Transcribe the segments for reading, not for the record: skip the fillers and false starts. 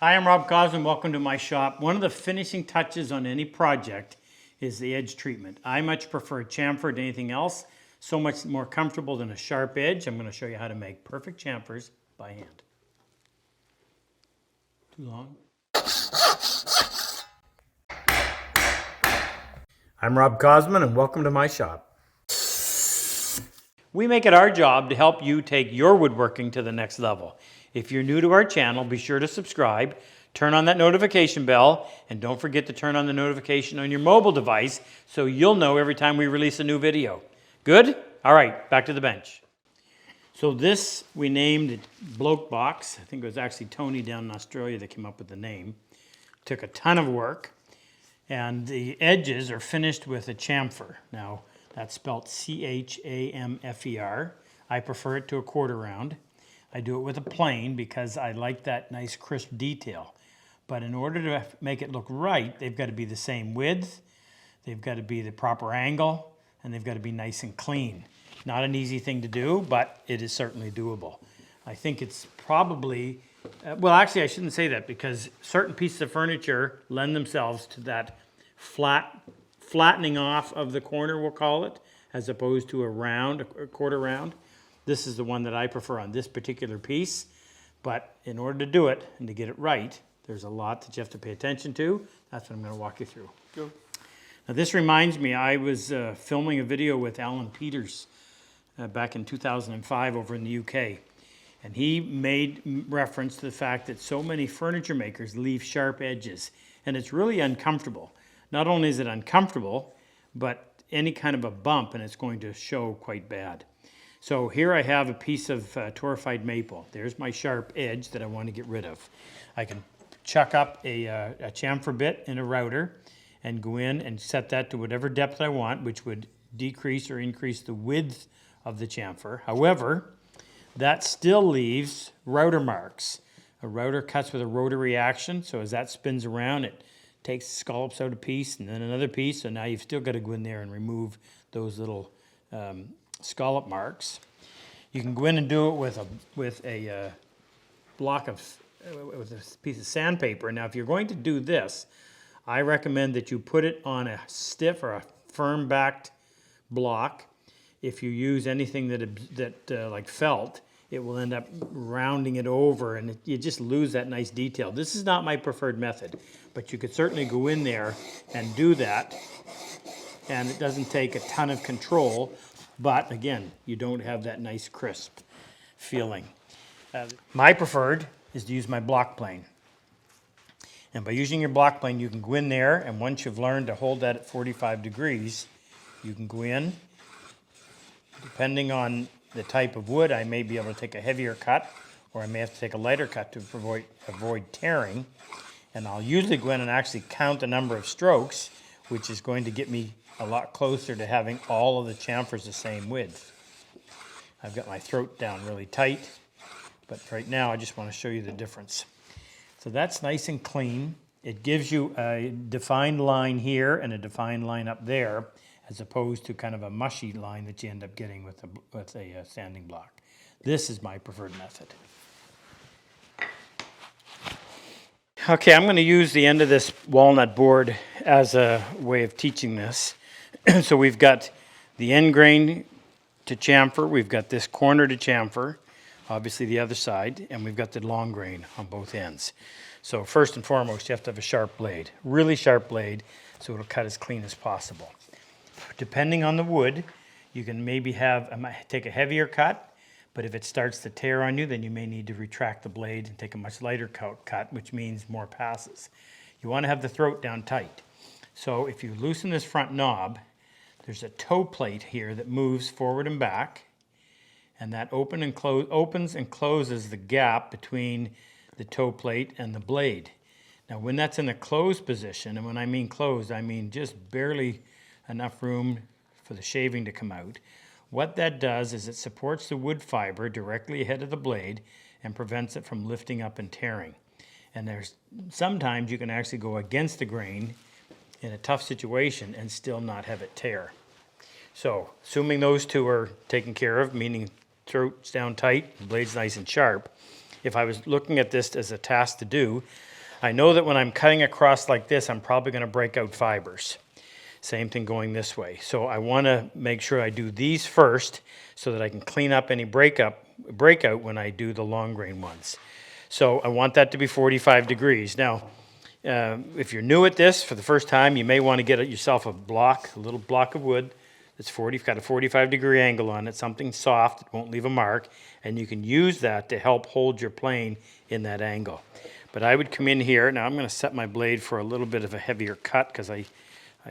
Hi, I'm Rob Cosman. Welcome to my shop. One of the finishing touches on any project is the edge treatment. I much prefer chamfer to anything else. So much more comfortable than a sharp edge. I'm going to show you how to make perfect chamfers by hand. Too long? I'm Rob Cosman and welcome to my shop. We make it our job to help you take your woodworking to the next level. If you're new to our channel, be sure to subscribe, turn on that notification bell, and don't forget to turn on the notification on your mobile device so you'll know every time we release a new video. Good? All right, back to the bench. So this we named it Bloke Box. I think it was actually Tony down in Australia that came up with the name. Took a ton of work, and the edges are finished with a chamfer. Now, that's spelled C-H-A-M-F-E-R. I prefer it to a quarter round. I do it with a plane because I like that nice crisp detail. But in order to make it look right, they've got to be the same width, they've got to be the proper angle, and they've got to be nice and clean. Not an easy thing to do, but it is certainly doable. I think it's probably, well actually I shouldn't say that because certain pieces of furniture lend themselves to that flattening off of the corner, we'll call it, as opposed to a quarter round. This is the one that I prefer on this particular piece, but in order to do it and to get it right, there's a lot that you have to pay attention to. That's what I'm going to walk you through. Go. Now this reminds me, I was filming a video with Alan Peters back in 2005 over in the UK, and he made reference to the fact that so many furniture makers leave sharp edges, and it's really uncomfortable. Not only is it uncomfortable, but any kind of a bump and it's going to show quite bad. So here I have a piece of torrefied maple. There's my sharp edge that I want to get rid of. I can chuck up a chamfer bit in a router and go in and set that to whatever depth I want, which would decrease or increase the width of the chamfer. However, that still leaves router marks. A router cuts with a rotary action, so as that spins around, it takes scallops out a piece and then another piece, so now you've still got to go in there and remove those little scallop marks. You can go in and do it with a piece of sandpaper. Now, if you're going to do this, I recommend that you put it on a stiff or a firm-backed block. If you use anything that like felt, it will end up rounding it over, and you just lose that nice detail. This is not my preferred method, but you could certainly go in there and do that, and it doesn't take a ton of control. But again, you don't have that nice crisp feeling. My preferred is to use my block plane. And by using your block plane, you can go in there, and once you've learned to hold that at 45 degrees, you can go in. Depending on the type of wood, I may be able to take a heavier cut, or I may have to take a lighter cut to avoid tearing. And I'll usually go in and actually count the number of strokes, which is going to get me a lot closer to having all of the chamfers the same width. I've got my throat down really tight, but right now I just want to show you the difference. So that's nice and clean. It gives you a defined line here and a defined line up there, as opposed to kind of a mushy line that you end up getting with a sanding block. This is my preferred method. Okay, I'm going to use the end of this walnut board as a way of teaching this. So we've got the end grain to chamfer, we've got this corner to chamfer, obviously the other side, and we've got the long grain on both ends. So first and foremost, you have to have a sharp blade, really sharp blade, so it'll cut as clean as possible. Depending on the wood, you can maybe take a heavier cut, but if it starts to tear on you, then you may need to retract the blade and take a much lighter cut, which means more passes. You want to have the throat down tight. So if you loosen this front knob, there's a toe plate here that moves forward and back, and that opens and closes the gap between the toe plate and the blade. Now when that's in a closed position, and when I mean closed, I mean just barely enough room for the shaving to come out, what that does is it supports the wood fiber directly ahead of the blade and prevents it from lifting up and tearing. And sometimes you can actually go against the grain in a tough situation and still not have it tear. So, assuming those two are taken care of, meaning throat's down tight, the blade's nice and sharp, if I was looking at this as a task to do, I know that when I'm cutting across like this, I'm probably going to break out fibers. Same thing going this way. So I want to make sure I do these first so that I can clean up any breakout when I do the long grain ones. So I want that to be 45 degrees. Now, if you're new at this for the first time, you may want to get yourself a little block of wood that's got a 45-degree angle on it, something soft that won't leave a mark, and you can use that to help hold your plane in that angle. But I would come in here. Now I'm going to set my blade for a little bit of a heavier cut because I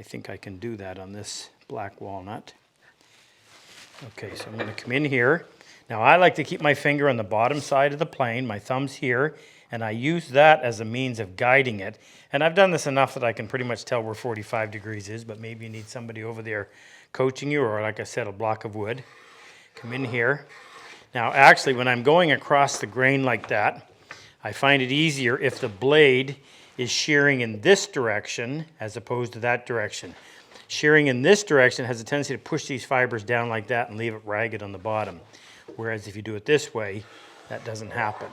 think I can do that on this black walnut. Okay, so I'm going to come in here. Now I like to keep my finger on the bottom side of the plane, my thumb's here, and I use that as a means of guiding it. And I've done this enough that I can pretty much tell where 45 degrees is, but maybe you need somebody over there coaching you, or like I said, a block of wood. Come in here. Now actually, when I'm going across the grain like that, I find it easier if the blade is shearing in this direction as opposed to that direction. Shearing in this direction has a tendency to push these fibers down like that and leave it ragged on the bottom. Whereas if you do it this way, that doesn't happen.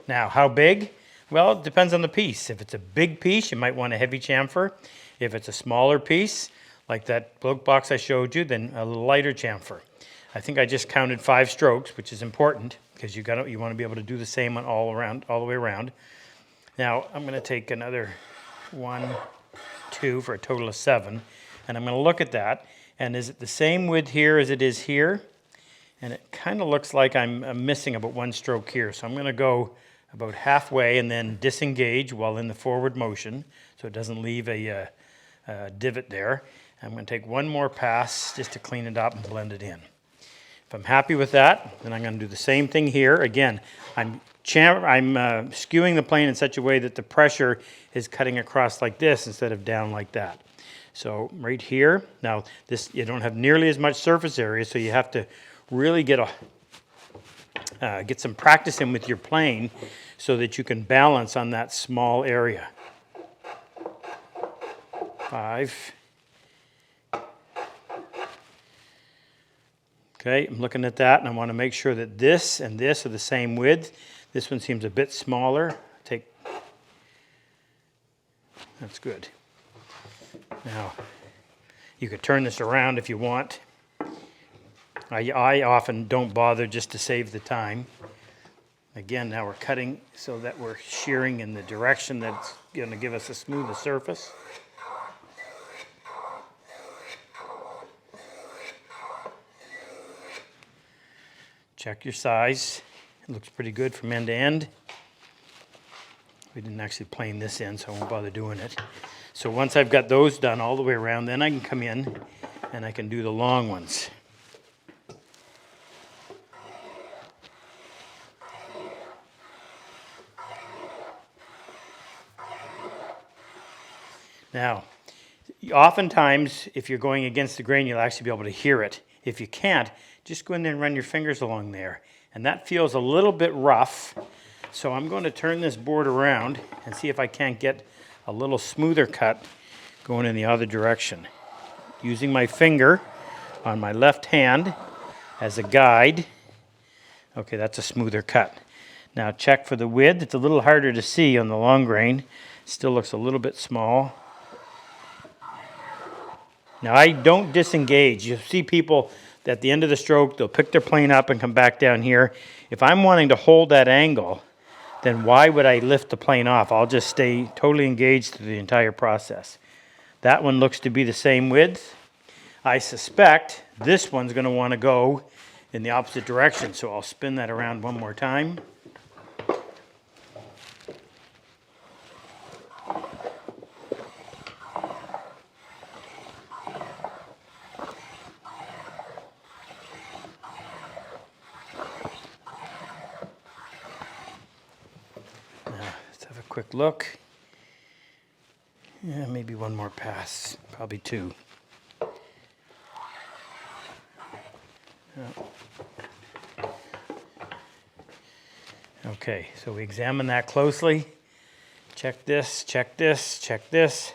Now, how big? Well, it depends on the piece. If it's a big piece, you might want a heavy chamfer. If it's a smaller piece, like that bloke box I showed you, then a lighter chamfer. I think I just counted 5 strokes, which is important because you want to be able to do the same all the way around. Now, I'm going to take another 1, 2 for a total of 7, and I'm going to look at that. And is it the same width here as it is here? And it kind of looks like I'm missing about 1 stroke here. So I'm going to go about halfway and then disengage while in the forward motion so it doesn't leave a divot there. I'm going to take 1 more pass just to clean it up and blend it in. If I'm happy with that, then I'm going to do the same thing here. Again, I'm skewing the plane in such a way that the pressure is cutting across like this instead of down like that. So right here, now this, you don't have nearly as much surface area, so you have to really get some practice in with your plane so that you can balance on that small area. 5. Okay, I'm looking at that and I want to make sure that this and this are the same width. This one seems a bit smaller. That's good. Now, you could turn this around if you want. I often don't bother just to save the time. Again, now we're cutting so that we're shearing in the direction that's going to give us a smoother surface. Check your size. It looks pretty good from end to end. We didn't actually plane this in, so I won't bother doing it. So once I've got those done all the way around, then I can come in and I can do the long ones. Now, oftentimes, if you're going against the grain, you'll actually be able to hear it. If you can't, just go in there and run your fingers along there. And that feels a little bit rough. So I'm going to turn this board around and see if I can't get a little smoother cut going in the other direction. Using my finger on my left hand as a guide. Okay, that's a smoother cut. Now check for the width. It's a little harder to see on the long grain. Still looks a little bit small. Now I don't disengage. You see people at the end of the stroke, they'll pick their plane up and come back down here. If I'm wanting to hold that angle, then why would I lift the plane off? I'll just stay totally engaged through the entire process. That one looks to be the same width. I suspect this one's going to want to go in the opposite direction, so I'll spin that around one more time. Quick look. Yeah, maybe 1 more pass, probably 2. Yeah. Okay, so we examine that closely. Check this, check this, check this,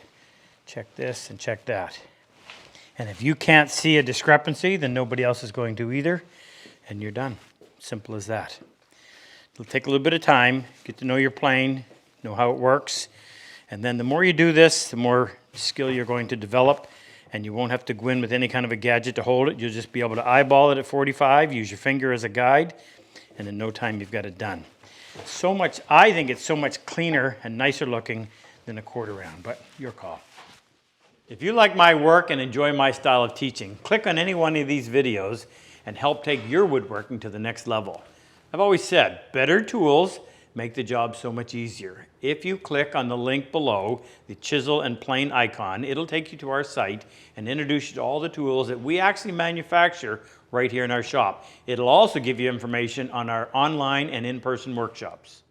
check this, and check that. And if you can't see a discrepancy, then nobody else is going to either, and you're done. Simple as that. It'll take a little bit of time, get to know your plane, know how it works, and then the more you do this, the more skill you're going to develop, and you won't have to go in with any kind of a gadget to hold it. You'll just be able to eyeball it at 45, use your finger as a guide, and in no time you've got it done. So much, I think it's so much cleaner and nicer looking than a quarter round, but your call. If you like my work and enjoy my style of teaching, click on any one of these videos and help take your woodworking to the next level. I've always said, better tools make the job so much easier. If you click on the link below, the chisel and plane icon, it'll take you to our site and introduce you to all the tools that we actually manufacture right here in our shop. It'll also give you information on our online and in-person workshops.